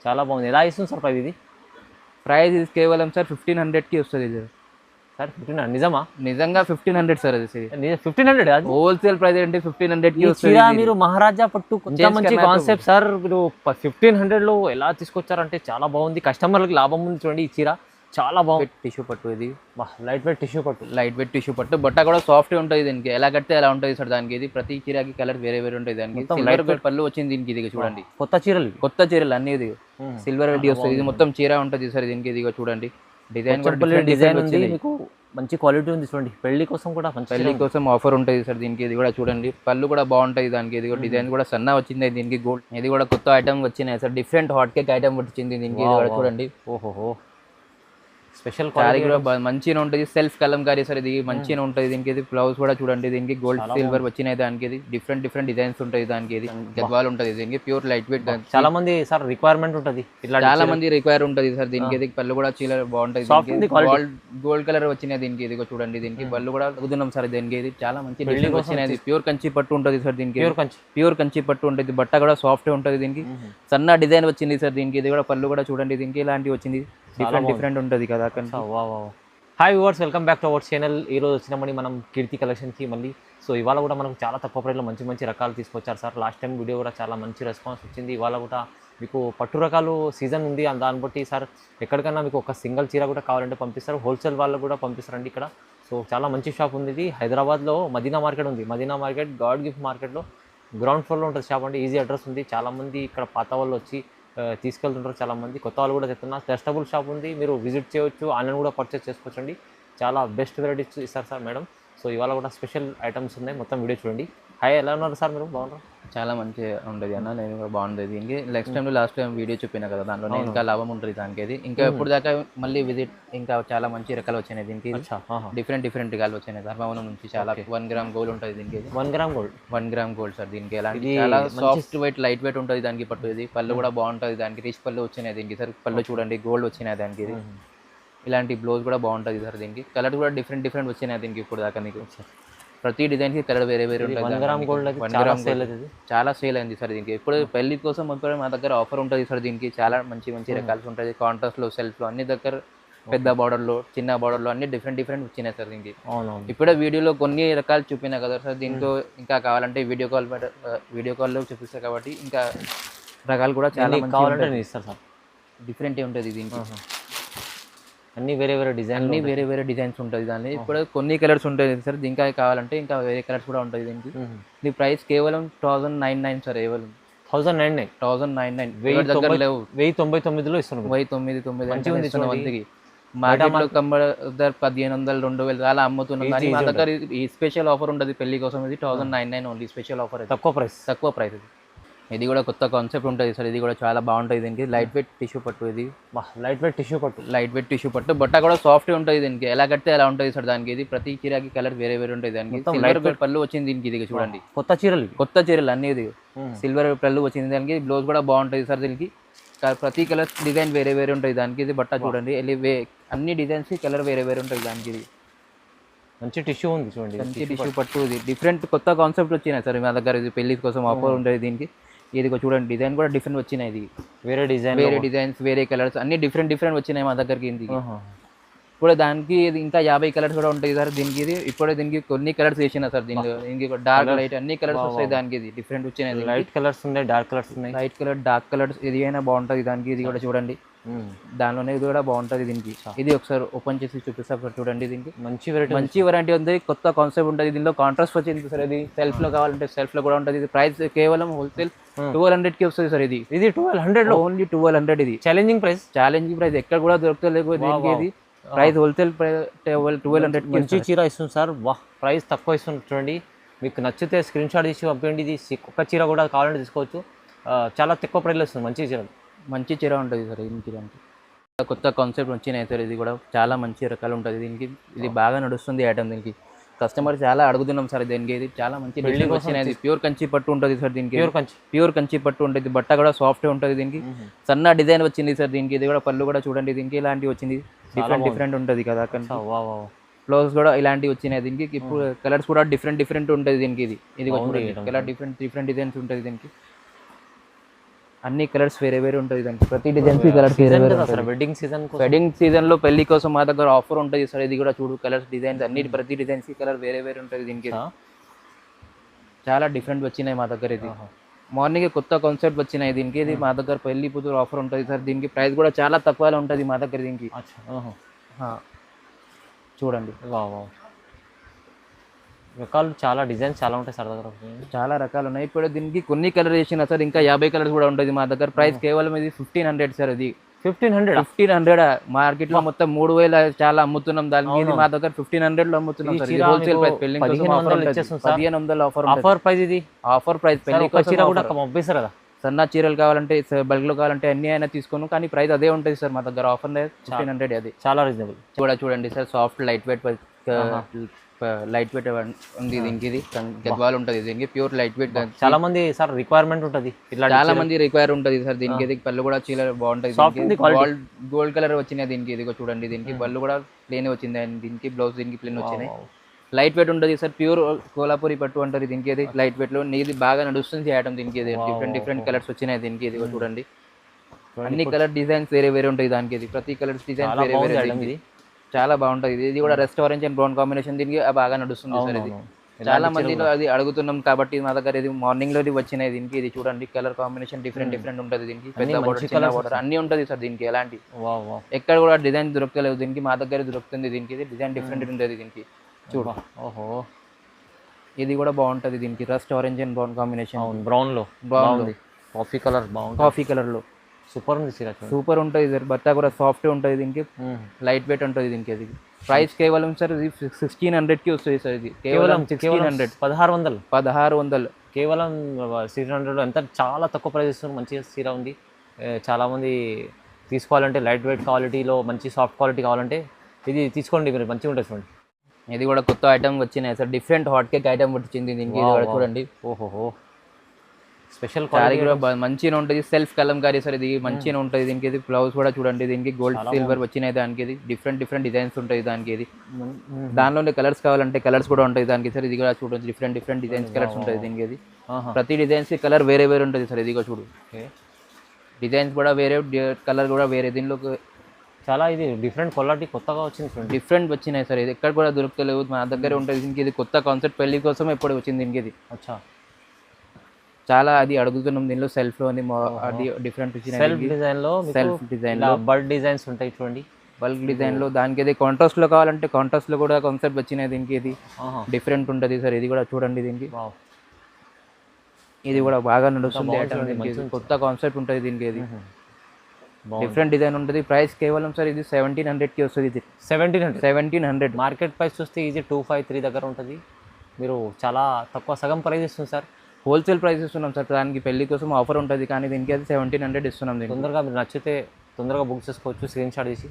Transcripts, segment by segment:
చాలా బాగుంది. ఎలా ఇస్తుంది సార్ ప్రైస్ ఇది? ప్రైస్ ఇది కేవలం సార్ 1500కి వస్తుంది ఇది సార్ 1500 నిజమా? నిజంగా 1500 సార్ అది 1500 అది హోల్సేల్ ప్రైస్ అంటే 1500కి వస్తుంది. చీర మీరు మహారాజా పట్టు కొంచెం మంచి కాన్సెప్ట్ సార్. మీరు 1500లో ఎలా తీసుకొచ్చారంటే చాలా బాగుంది. కస్టమర్లకు లాభం ఉంది చూడండి. ఈ చీర చాలా బాగుంది. టిష్యూ పట్టు ఇది లైట్ వెయిట్ టిష్యూ పట్టు. లైట్ వెయిట్ టిష్యూ పట్టు బట్ట కూడా సాఫ్ట్ ఉంటుంది. దీనికి ఎలా కడితే ఎలా ఉంటుంది సార్. దానికి ఇది ప్రతి చీరకి కలర్ వేరే వేరే ఉంటుంది. దానికి సిల్వర్ పళ్ళు వచ్చింది దీనికి. ఇది చూడండి కొత్త చీరలు అన్ని ఇది సిల్వర్ రెడ్డి వస్తుంది. ఇది మొత్తం చీర ఉంటుంది సార్ దీనికి. ఇది చూడండి డిజైన్ డిజైన్ ఉంది, మీకు మంచి క్వాలిటీ ఉంది చూడండి. పెళ్లి కోసం కూడా పెళ్లి కోసం ఆఫర్ ఉంటుంది సార్ దీనికి. ఇది కూడా చూడండి పళ్ళు కూడా బాగుంటుంది దానికి. ఇది కూడా డిజైన్ కూడా సన్న వచ్చింది దీనికి. గోల్డ్ ఇది కూడా కొత్త ఐటమ్ వచ్చినాయి sir. Different hot cake item వచ్చింది దీనికి. ఇది కూడా చూడండి. ఓహో స్పెషల్ క్వాలిటీ కూడా మంచిగా ఉంటుంది. సెల్ఫ్ కలంకారీ సార్ ఇది మంచిగా ఉంటుంది దీనికి. ఇది బ్లౌజ్ కూడా చూడండి దీనికి గోల్డ్ సిల్వర్ వచ్చినాయి దానికి. ఇది డిఫరెంట్ డిజైన్స్ ఉంటాయి దానికి. ఇది గద్వాల్ ఉంటుంది దీనికి. Pure light weight. చాలా మంది సార్ రిక్వైర్మెంట్ ఉంటుంది, చాలా మంది రిక్వైర్ ఉంటుంది సార్ దీనికి. ఇది పళ్ళు కూడా చీర బాగుంటుంది. గోల్డ్ కలర్ వచ్చినాయి దీనికి. ఇది చూడండి దీనికి పళ్ళు కూడా అడుగుతున్నాం సార్ దీనికి. ఇది చాలా మంచి డిజైన్ వచ్చినాయి. ప్యూర్ కంచి పట్టు ఉంటుంది సార్ దీనికి. ప్యూర్ కంచి పట్టు ఉంటుంది. బట్ట కూడా సాఫ్ట్ ఉంటుంది దీనికి. సన్న డిజైన్ వచ్చింది సార్ దీనికి. ఇది కూడా పళ్ళు కూడా చూడండి దీనికి ఇలాంటివి వచ్చింది. డిఫరెంట్ ఉంటుంది కదా. Hi viewers, welcome back to our channel. ఈరోజు వచ్చినామని మనం కీర్తి కలెక్షన్కి మళ్ళీ. సో ఇవాళ కూడా మనకు చాలా తక్కువ ప్రైస్లో మంచి రకాలు తీసుకొచ్చారు సార్. లాస్ట్ టైం వీడియో కూడా చాలా మంచి రెస్పాన్స్ వచ్చింది. ఇవాళ కూడా మీకు పట్టు రకాలు సీజన్ ఉంది, దాన్ని బట్టి సార్ ఎక్కడికైనా మీకు ఒక సింగిల్ చీర కూడా కావాలంటే పంపిస్తారు. హోల్సేల్ వాళ్ళు కూడా పంపిస్తారండి ఇక్కడ. సో చాలా మంచి షాప్ ఉంది ఇది. హైదరాబాద్లో మదీనా మార్కెట్ ఉంది. మదీనా మార్కెట్ గాడ్ గిఫ్ట్ మార్కెట్లో గ్రౌండ్ ఫ్లోర్లో ఉంటుంది షాప్. అంటే ఈజీ అడ్రస్ ఉంది. చాలామంది ఇక్కడ పాత వాళ్ళు వచ్చి తీసుకెళ్తుంటారు. చాలామంది కొత్త వాళ్ళు కూడా చెప్తున్నారు. ట్రస్టబుల్ షాప్ ఉంది, మీరు విజిట్ చేయవచ్చు. ఆన్లైన్ కూడా పర్చేస్ చేసుకోవచ్చండి. చాలా బెస్ట్ వెరైటీస్ ఇస్తారు సార్ మేడం. సో ఇవాళ కూడా స్పెషల్ ఐటమ్స్ ఉన్నాయి. మొత్తం వీడియో చూడండి. హాయ్, ఎలా ఉన్నారు సార్ మీరు? బాగున్నారు? చాలా మంచిగా ఉంటుంది అన్న. నేను కూడా బాగుంటుంది దీనికి. లాస్ట్ టైం వీడియో చెప్పినా కదా, దాంట్లో ఇంకా లాభం ఉంటుంది దానికి. అది ఇంకా ఇప్పుడు దాకా మళ్ళీ విజిట్ ఇంకా చాలా మంచి రకాలు వచ్చినాయి దీనికి. డిఫరెంట్ రకాలు వచ్చినాయి. ధర్మవరం నుంచి చాలా 1 గ్రామ్ గోల్డ్ ఉంటుంది దీనికి. 1 gram gold 1 gram gold sir దీనికి. ఎలాంటి చాలా సాఫ్ట్ వెయిట్ లైట్ వెయిట్ ఉంటుంది దానికి పట్టు. ఇది పళ్ళు కూడా బాగుంటుంది దానికి. రిచ్ పళ్ళు వచ్చినాయి దీనికి సార్. పళ్ళు చూడండి గోల్డ్ వచ్చినాయి దానికి. ఇది ఇలాంటి బ్లౌజ్ కూడా బాగుంటుంది సార్ దీనికి. కలర్ కూడా డిఫరెంట్ వచ్చినాయి దీనికి. ఇప్పుడు దాకా మీకు ప్రతి డిజైన్కి కలర్ వేరే ఉంటుంది. 1 గ్రామ్ గోల్డ్ చాలా సేల్ అయింది సార్ దీనికి. ఇప్పుడు పెళ్లి కోసం మా దగ్గర ఆఫర్ ఉంటుంది సార్ దీనికి. చాలా మంచి రకాలు ఉంటుంది. కాంట్రాస్ట్లో సెల్ఫ్లో అన్ని దగ్గర పెద్ద బార్డర్లో చిన్న బార్డర్లో అన్ని డిఫరెంట్ వచ్చినాయి సార్ దీనికి. ఇప్పుడే వీడియోలో కొన్ని రకాలు చూపినా కదా సార్. దీంతో ఇంకా కావాలంటే వీడియో కాల్లో చూపిస్తారు కాబట్టి ఇంకా రకాలు కూడా చాలా కావాలంటే ఇస్తారు సార్. డిఫరెంట్ ఉంటుంది దీనికి. అన్ని వేరే వేరే డిజైన్స్ ఉంటుంది దాన్ని. ఇప్పుడు కొన్ని కలర్స్ ఉంటాయి సార్. ఇంకా కావాలంటే ఇంకా వేరే కలర్స్ కూడా ఉంటుంది దీనికి. దీని ప్రైస్ కేవలం 1099 సార్. కేవలం 1099 దగ్గర లేవు. 1099లో ఇస్తున్నాం. 1099 మార్కెట్లో 1500 2000 అలా అమ్ముతున్నాం. కానీ మా దగ్గర ఈ స్పెషల్ ఆఫర్ ఉంటుంది పెళ్లి కోసం. ఇది 1099 ఓన్లీ స్పెషల్ ఆఫర్. తక్కువ ప్రైస్. ఇది కూడా కొత్త కాన్సెప్ట్ ఉంటుంది సార్. ఇది కూడా చాలా బాగుంటుంది దీనికి. లైట్ వెయిట్ టిష్యూ పట్టు. ఇది లైట్ వెయిట్ టిష్యూ పట్టు బట్ట కూడా సాఫ్ట్ ఉంటుంది దీనికి. ఎలా కడితే ఎలా ఉంటుంది సార్ దానికి. ఇది ప్రతి చీరకి కలర్ వేరే ఉంటుంది దానికి. సిల్వర్ పళ్ళు వచ్చింది దీనికి. ఇది చూడండి కొత్త చీరలు అన్ని. ఇది సిల్వర్ పళ్ళు వచ్చింది దానికి. బ్లౌజ్ కూడా బాగుంటుంది సార్ దీనికి. ప్రతి కలర్ డిజైన్ వేరే ఉంటుంది దానికి. ఇది బట్ట చూడండి అన్ని డిజైన్స్ కలర్ వేరే ఉంటుంది దానికి. ఇది మంచి టిష్యూ ఉంది చూడండి. మంచి టిష్యూ పట్టు. ఇది డిఫరెంట్ కొత్త కాన్సెప్ట్ వచ్చినాయి సార్ మా దగ్గర. ఇది పెళ్లి కోసం ఆఫర్ ఉంటుంది దీనికి. ఇది చూడండి డిజైన్ కూడా డిఫరెంట్ వచ్చినాయి. ఇది వేరే డిజైన్స్ వేరే కలర్స్ అన్ని డిఫరెంట్ వచ్చినాయి మా దగ్గరికి. ఇప్పుడు దానికి ఇది ఇంకా 50 కలర్స్ కూడా ఉంటాయి సార్ దీనికి. ఇది ఇప్పుడు దీనికి కొన్ని కలర్స్ వేసినా సార్ దీనికి డార్క్ లైట్ అన్ని కలర్స్ వస్తాయి దానికి. ఇది డిఫరెంట్ వచ్చినాయి. లైట్ కలర్స్ ఉన్నాయి, డార్క్ కలర్స్ ఉన్నాయి. లైట్ కలర్ డార్క్ కలర్స్ ఇది అయినా బాగుంటుంది దానికి. ఇది కూడా చూడండి దానిలోనే ఇది కూడా బాగుంటుంది దీనికి. ఇది ఒకసారి ఓపెన్ చేసి చూపిస్తా చూడండి. దీనికి మంచి వెరైటీ ఉంది. కొత్త కాన్సెప్ట్ ఉంటుంది. దీనిలో కాంట్రాస్ట్ వచ్చింది సార్. ఇది సెల్ఫ్ లో కావాలంటే సెల్ఫ్ లో కూడా ఉంటుంది. ఇది ప్రైస్ కేవలం హోల్సేల్ 1200కి వస్తుంది సార్. ఇది 1200 ఓన్లీ 1200. ఇది ఛాలెంజింగ్ ప్రైస్ ఎక్కడ కూడా దొరకలేదు దీనికి. ఇది ప్రైస్ హోల్సేల్ 1200 మంచి చీర ఇస్తుంది సార్. ప్రైస్ తక్కువ ఇస్తుంది చూడండి. మీకు నచ్చితే స్క్రీన్ షాట్ తీసి పంపించండి. ఇది ఒక్క చీర కూడా కావాలంటే తీసుకోవచ్చు. చాలా తక్కువ ప్రైస్లో ఇస్తుంది. మంచి చీర ఉంటుంది సార్. ఈ కొత్త కాన్సెప్ట్ వచ్చినాయి సార్. ఇది కూడా చాలా మంచి రకాలు ఉంటుంది దీనికి. ఇది బాగా నడుస్తుంది ఐటమ్ దీనికి. కస్టమర్ చాలా అడుగుతున్నాం సార్ దీనికి. ఇది చాలా మంచి బిల్డింగ్ వచ్చినాయి. ప్యూర్ కంచి పట్టు ఉంటుంది సార్ దీనికి. ప్యూర్ కంచి పట్టు ఉంటుంది. బట్ట కూడా సాఫ్ట్ ఉంటుంది దీనికి. సన్న డిజైన్ వచ్చింది సార్ దీనికి. ఇది కూడా పళ్ళు కూడా చూడండి దీనికి ఇలాంటివి వచ్చింది. డిఫరెంట్ ఉంటుంది కదా. బ్లౌజ్ కూడా ఇలాంటివి వచ్చినాయి దీనికి. ఇప్పుడు కలర్స్ కూడా డిఫరెంట్ ఉంటుంది దీనికి. ఇది కలర్ డిఫరెంట్ డిజైన్స్ ఉంటుంది దీనికి. అన్ని కలర్స్ వేరే వేరే ఉంటుంది దానికి ప్రతి డిజైన్స్ కి కలర్స్ వేరే వేరే అసలు వెడ్డింగ్ సీజన్ వెడ్డింగ్ సీజన్ లో పెళ్లి కోసం మా దగ్గర ఆఫర్ ఉంటుంది సార్. ఇది కూడా చూడు కలర్స్ డిజైన్స్ అన్ని ప్రతి డిజైన్స్ కి కలర్ వేరే వేరే ఉంటుంది దీనికి. చాలా డిఫరెంట్ వచ్చినాయి మా దగ్గర. ఇది మార్నింగ్ కొత్త కాన్సెప్ట్ వచ్చినాయి దీనికి. ఇది మా దగ్గర పెళ్లి కూతురు ఆఫర్ ఉంటుంది సార్. దీనికి ప్రైస్ కూడా చాలా తక్కువలో ఉంటుంది మా దగ్గర దీనికి. చూడండి రకాలు చాలా డిజైన్స్ చాలా ఉంటాయి సార్ దగ్గర. చాలా రకాలు ఉన్నాయి. ఇప్పుడు దీనికి కొన్ని కలర్ చేసిన సార్ ఇంకా 50 కలర్స్ కూడా ఉంటుంది మా దగ్గర. ప్రైస్ కేవలం ఇది 1500 సార్. ఇది 1500 మార్కెట్ లో మొత్తం 3000 చాలా అమ్ముతున్నాం దానికి. ఇది మా దగ్గర 1500 లో అమ్ముతున్నాం సార్. Wholesale price. పెళ్లి 1500 ఆఫర్ ప్రైస్. ఇది ఆఫర్ ప్రైస్. పెళ్లి చీర కూడా పంపిస్తారు కదా. సన్న చీరలు కావాలంటే బల్క్ లో కావాలంటే అన్ని అయినా తీసుకోను, కానీ ప్రైస్ అదే ఉంటుంది సార్ మా దగ్గర. ఆఫర్ 1500. అది చాలా రీజనబుల్. కూడా చూడండి సార్ సాఫ్ట్ లైట్ వెయిట్ ఉంది దీనికి. ఇది గద్వాల్ ఉంటుంది దీనికి. Pure light weight. చాలా మంది సార్ రిక్వైర్మెంట్ ఉంటుంది ఇట్లా. చాలా మంది రిక్వైర్ ఉంటుంది సార్ దీనికి. ఇది పళ్ళు కూడా చీర బాగుంటుంది. గోల్డ్ కలర్ వచ్చినాయి దీనికి. ఇది చూడండి దీనికి పళ్ళు కూడా ప్లేన్ వచ్చింది దీనికి. బ్లౌజ్ దీనికి ప్లేన్ వచ్చినాయి. లైట్ వెయిట్ ఉంటుంది సార్. ప్యూర్ కోలాపూరి పట్టు అంటారు దీనికి. ఇది లైట్ వెయిట్ లో ఇది బాగా నడుస్తుంది ఐటమ్ దీనికి. ఇది డిఫరెంట్ కలర్స్ వచ్చినాయి దీనికి. ఇది చూడండి అన్ని కలర్ డిజైన్స్ వేరే వేరే ఉంటాయి దానికి. ఇది ప్రతి కలర్ డిజైన్ వేరే వేరే. చాలా బాగుంటుంది. ఇది కూడా rest orange and brown combination దీనికి బాగా నడుస్తుంది సార్. ఇది చాలా మందిలో అది అడుగుతున్నాం కాబట్టి మా దగ్గర ఇది మార్నింగ్ లో వచ్చినాయి దీనికి. ఇది చూడండి కలర్ కాంబినేషన్ డిఫరెంట్ ఉంటుంది దీనికి. పెద్ద బోర్డర్ చిన్న బోర్డర్ అన్ని ఉంటుంది సార్ దీనికి. ఎలాంటి ఎక్కడ కూడా డిజైన్ దొరకలేదు దీనికి. మా దగ్గర దొరుకుతుంది దీనికి. ఇది డిజైన్ డిఫరెంట్ ఉంటుంది దీనికి. చూడు ఇది కూడా బాగుంటుంది దీనికి. Rust orange and brown combination. Brown లో కాఫీ కలర్ బాగుంది. కాఫీ కలర్ లో సూపర్ ఉంది చీర. సూపర్ ఉంటుంది సార్. బట్ట కూడా సాఫ్ట్ ఉంటుంది దీనికి. లైట్ వెయిట్ ఉంటుంది దీనికి. అది ప్రైస్ కేవలం సార్ ఇది 1600 కి వస్తుంది సార్. ఇది కేవలం 1600. 1600 కేవలం 1600 ఎంత చాలా తక్కువ ప్రైస్ ఇస్తుంది. మంచి చీర ఉంది. చాలా మంది తీసుకోవాలంటే లైట్ వెయిట్ క్వాలిటీలో మంచి సాఫ్ట్ క్వాలిటీ కావాలంటే ఇది తీసుకోండి మీరు. మంచిగా ఉంటుంది చూడండి. ఇది కూడా కొత్త ఐటమ్ వచ్చినాయి sir. Different hot cake item వచ్చింది దీనికి. ఇది కూడా చూడండి. ఓహో స్పెషల్ క్వాలిటీ కూడా మంచిగా ఉంటుంది. Self Kalamkari sir. ఇది మంచిగా ఉంటుంది దీనికి. ఇది బ్లౌజ్ కూడా చూడండి దీనికి గోల్డ్ సిల్వర్ వచ్చినాయి దానికి. ఇది డిఫరెంట్ డిజైన్స్ ఉంటాయి దానికి. ఇది దానిలోనే కలర్స్ కావాలంటే కలర్స్ కూడా ఉంటాయి దానికి సార్. ఇది కూడా చూడండి డిఫరెంట్ డిజైన్స్ కలర్స్ ఉంటాయి దీనికి. ఇది ప్రతి డిజైన్స్ కలర్ వేరే వేరే ఉంటుంది సార్. ఇది కూడా చూడు డిజైన్స్ కూడా వేరే, కలర్ కూడా వేరే. దీనిలో చాలా ఇది డిఫరెంట్ క్వాలిటీ కొత్తగా వచ్చింది. డిఫరెంట్ వచ్చినాయి సార్. ఇది ఎక్కడ కూడా దొరకలేవు మా దగ్గరే ఉంటుంది దీనికి. ఇది కొత్త కాన్సెప్ట్ పెళ్లి కోసం ఎప్పుడు వచ్చింది దీనికి. ఇది చాలా అది అడుగుతున్నాం దీనిలో. సెల్ఫ్ లో అది డిఫరెంట్ సెల్ఫ్ డిజైన్ లో. సెల్ఫ్ డిజైన్ లో బల్క్ డిజైన్స్ ఉంటాయి చూడండి. బల్క్ డిజైన్ లో దానికి. ఇది కాంట్రాస్ట్ లో కావాలంటే కాంట్రాస్ట్ లో కూడా కాన్సెప్ట్ వచ్చినాయి దీనికి. ఇది డిఫరెంట్ ఉంటుంది సార్. ఇది కూడా చూడండి దీనికి. ఇది కూడా బాగా నడుస్తుంది. కొత్త కాన్సెప్ట్ ఉంటుంది దీనికి. ఇది డిఫరెంట్ డిజైన్ ఉంటుంది. ప్రైస్ కేవలం సార్ ఇది 1700 కి వస్తుంది. ఇది 1700. మార్కెట్ ప్రైస్ చూస్తే ఇది 253 దగ్గర ఉంటుంది. మీరు చాలా తక్కువ సగం ప్రైస్ ఇస్తుంది సార్. హోల్సేల్ ప్రైస్ ఇస్తున్నాం సార్. దానికి పెళ్లి కోసం ఆఫర్ ఉంటుంది కానీ దీనికి అది 1700 ఇస్తున్నాం. తొందరగా మీరు నచ్చితే తొందరగా బుక్ చేసుకోవచ్చు స్క్రీన్ షాట్ తీసి.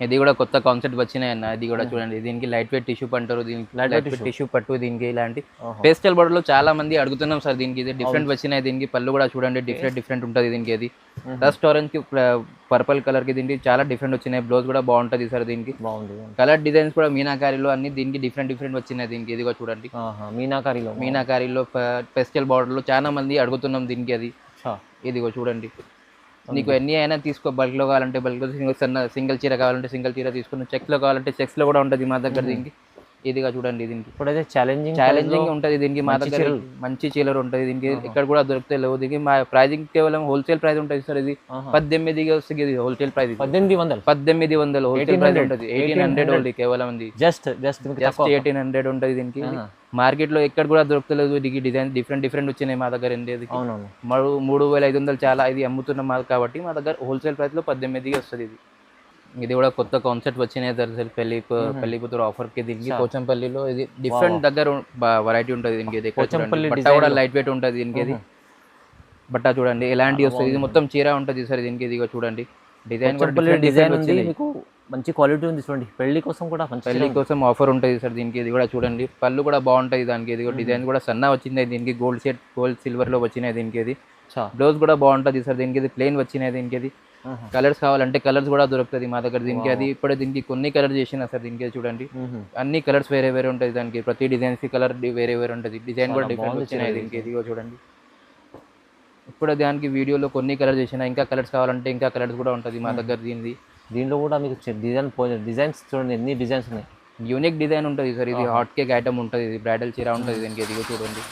ఇది కూడా కొత్త కాన్సెప్ట్ వచ్చినాయి అన్న. ఇది కూడా చూడండి దీనికి లైట్ వెయిట్ టిష్యూ అంటారు. దీనికి లైట్ వెయిట్ టిష్యూ పట్టు దీనికి. ఇలాంటి పేస్టల్ బోర్డర్ లో చాలా మంది అడుగుతున్నాం సార్ దీనికి. ఇది డిఫరెంట్ వచ్చినాయి దీనికి. పళ్ళు కూడా చూడండి డిఫరెంట్ ఉంటుంది దీనికి. ఇది డస్ట్ ఆరెంజ్ కి పర్పుల్ కలర్ కి దీనికి చాలా డిఫరెంట్ వచ్చినాయి. బ్లౌజ్ కూడా బాగుంటుంది సార్ దీనికి. బాగుంది. కలర్ డిజైన్స్ కూడా మీనాకారీలో అన్ని దీనికి డిఫరెంట్ వచ్చినాయి దీనికి. ఇది కూడా చూడండి మీనాకారీలో పేస్టల్ బోర్డర్ లో చాలా మంది అడుగుతున్నాం దీనికి. అది ఇది చూడండి. నీకు ఎన్ని అయినా తీసుకో. బల్క్ లో కావాలంటే బల్క్ లో, సింగిల్ చీర కావాలంటే సింగిల్ చీర తీసుకుని, చెక్స్ లో కావాలంటే చెక్స్ లో కూడా ఉంటుంది మా దగ్గర దీనికి. ఇదిగా చూడండి దీనికి. ఇప్పుడైతే ఛాలెంజింగ్ ఉంటుంది దీనికి. మా దగ్గర మంచి చీలర్ ఉంటుంది దీనికి. ఇక్కడ కూడా దొరుకుతాయి లేవు దీనికి. మా ప్రైజింగ్ కేవలం హోల్సేల్ ప్రైస్ ఉంటుంది సార్. ఇది 18 వస్తుంది. ఇది హోల్సేల్ ప్రైస్. 1800 హోల్సేల్ ప్రైస్ ఉంటుంది. 1800 ఓన్లీ కేవలం. జస్ట్ 1800 ఉంటుంది దీనికి. మార్కెట్ లో ఎక్కడ కూడా దొరకలేదు. దీనికి డిజైన్ డిఫరెంట్ వచ్చినాయి మా దగ్గర. 3500 చాలా ఇది అమ్ముతున్నాం కాబట్టి మా దగ్గర హోల్సేల్ ప్రైస్ లో 18 వస్తుంది. ఇది ఇది కూడా కొత్త కాన్సెప్ట్ వచ్చినాయి దర్శల్ పెళ్లి కూతురు ఆఫర్ కి దీనికి. పోచంపల్లిలో ఇది డిఫరెంట్ దగ్గర వెరైటీ ఉంటుంది దీనికి. ఇది బట్ట కూడా లైట్ వెయిట్ ఉంటుంది దీనికి. ఇది బట్ట చూడండి ఎలాంటి వస్తుంది. ఇది మొత్తం చీర ఉంటుంది సార్ దీనికి. ఇది చూడండి డిజైన్ కూడా డిజైన్ ఉంది. మీకు మంచి క్వాలిటీ ఉంది చూడండి. పెళ్లి కోసం ఆఫర్ ఉంటుంది సార్ దీనికి. ఇది కూడా చూడండి పళ్ళు కూడా బాగుంటుంది దానికి. ఇది డిజైన్ కూడా సన్న వచ్చింది దీనికి. గోల్డ్ సిల్వర్ లో వచ్చినాయి దీనికి. ఇది బ్లౌజ్ కూడా బాగుంటుంది సార్ దీనికి. ఇది ప్లెయిన్ వచ్చినాయి దీనికి. ఇది కలర్స్ కావాలంటే కలర్స్ కూడా దొరుకుతుంది మా దగ్గర దీనికి. అది ఇప్పుడు దీనికి కొన్ని కలర్ చేసిన సార్ దీనికి. చూడండి అన్ని కలర్స్ వేరే వేరే ఉంటుంది దానికి. ప్రతి డిజైన్స్ కి కలర్ వేరే వేరే ఉంటుంది. డిజైన్ కూడా డిఫరెంట్ వచ్చినాయి దీనికి. ఇది చూడండి ఇప్పుడు దానికి వీడియోలో కొన్ని కలర్స్ చేసిన, ఇంకా కలర్స్ కావాలంటే ఇంకా కలర్స్ కూడా ఉంటుంది మా దగ్గర. దీనిలో కూడా మీకు డిజైన్స్ చూడండి ఎన్ని డిజైన్స్ ఉన్నాయి. యూనిక్ డిజైన్ ఉంటుంది సార్. ఇది హాట్ కేక్ ఐటమ్ ఉంటుంది, ఇది బ్రైడల్ చీర ఉంటుంది దీనికి. ఇదిగో చూడండి,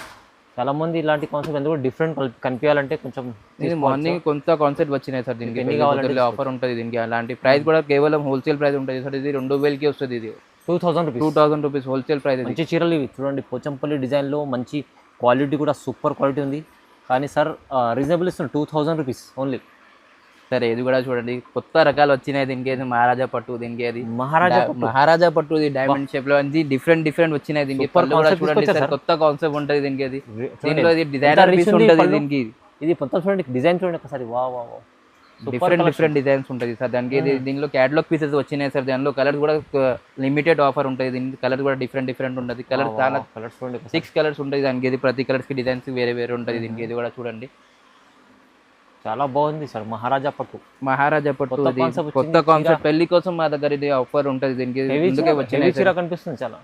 చాలా మంది ఇలాంటి కాన్సెప్ట్ ఎందుకు డిఫరెంట్ కనిపించాలంటే కొంచెం ఇది మార్నింగ్ కొంత కాన్సెప్ట్ వచ్చినాయి సార్ దీనికి. ఎన్ని కావాలంటే ఆఫర్ ఉంటుంది దీనికి. అలాంటి ప్రైస్ కూడా కేవలం హోల్సేల్ ప్రైస్ ఉంటుంది సార్. ఇది 2000కి వస్తుంది. ఇది 2000 రూపీస్ హోల్సేల్ ప్రైస్. మంచి చీరలు ఇవి చూడండి, పోచంపల్లి డిజైన్లో మంచి క్వాలిటీ కూడా సూపర్ క్వాలిటీ ఉంది. కానీ సార్ రీజనబుల్ ఇస్తుంది, 2000 రూపీస్ ఓన్లీ. సరే ఇది కూడా చూడండి, కొత్త రకాలు వచ్చినాయి దీనికి. అది మహారాజా పట్టు దీనికి. అది మహారాజా పట్టు, ఇది డైమండ్ షేప్ లో అది డిఫరెంట్ వచ్చినాయి దీనికి. పళ్ళు కూడా చూడండి సార్, కొత్త కాన్సెప్ట్ ఉంటుంది దీనికి. అది దీనిలో ఇది డిజైనర్ పీస్ ఉంటుంది దీనికి. ఇది మొత్తం చూడండి, డిజైన్ చూడండి ఒకసారి. వా డిఫరెంట్ డిజైన్స్ ఉంటుంది సార్ దానికి. ఇది దీనిలో క్యాటలాగ్ పీసెస్ వచ్చినాయి సార్. దానిలో కలర్స్ కూడా లిమిటెడ్ ఆఫర్ ఉంటుంది దీనికి. కలర్ కూడా డిఫరెంట్ ఉంటుంది. కలర్ చాలా 6 కలర్స్ ఉంటుంది దానికి. ఇది ప్రతి కలర్స్ కి డిజైన్స్ వేరే ఉంటుంది దీనికి. ఇది కూడా చూడండి, చాలా బాగుంది సార్. మహారాజా పట్టు కొత్త కాన్సెప్ట్. పెళ్లి కోసం మా దగ్గర ఇది ఆఫర్ ఉంటుంది దీనికి. ముందుకే వచ్చిన చీర కనిపిస్తుంది చాలా.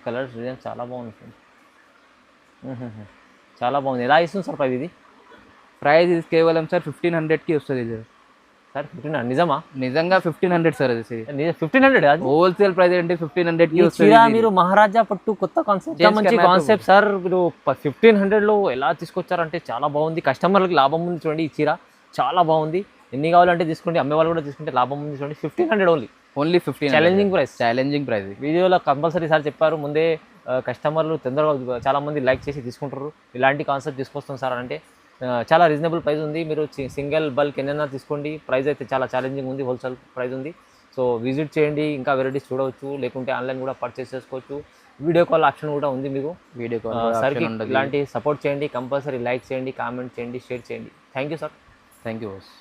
కలర్స్ డిజైన్ చాలా బాగుంది, చాలా బాగుంది. ఎలా ఇస్తుంది సార్ ప్రైస్ ఇది? ప్రైస్ ఇది కేవలం సార్ 1500కి వస్తుంది ఇది సార్. 1500 నిజమా? నిజంగా 1500 సార్. అది 1500 హోల్సేల్ ప్రైస్ అంటే 1500కి వస్తుంది. మీరు మహారాజా పట్టు కొత్త కాన్సెప్ట్, మంచి కాన్సెప్ట్ సార్. మీరు 1500లో ఎలా తీసుకొచ్చారంటే చాలా బాగుంది. కస్టమర్లకు లాభం ఉంది చూడండి. ఈ చీర చాలా బాగుంది. ఎన్ని కావాలంటే తీసుకోండి, అమ్మే వాళ్ళు కూడా తీసుకుంటే లాభం ఉంది చూడండి. 1500 ఓన్లీ 15. Challenging price. వీడియోలో కంపల్సరీ సార్ చెప్పారు ముందే, కస్టమర్లు తొందరగా చాలా మంది లైక్ చేసి తీసుకుంటారు. ఇలాంటి కాన్సెప్ట్ తీసుకొస్తాం సార్ అంటే చాలా రీజనబుల్ ప్రైస్ ఉంది. మీరు సింగిల్ బల్క్ ఎన్నైనా తీసుకోండి. ప్రైస్ అయితే చాలా ఛాలెంజింగ్ ఉంది, హోల్సేల్ ప్రైస్ ఉంది. సో విజిట్ చేయండి, ఇంకా వెరైటీస్ చూడవచ్చు. లేకుంటే ఆన్లైన్ కూడా పర్చేస్ చేసుకోవచ్చు. వీడియో కాల్ ఆప్షన్ కూడా ఉంది మీకు. వీడియో కాల్ సార్కి ఇలాంటి సపోర్ట్ చేయండి. కంపల్సరీ లైక్ చేయండి, కామెంట్ చేయండి, షేర్ చేయండి. Thank you sir. Thank you boss.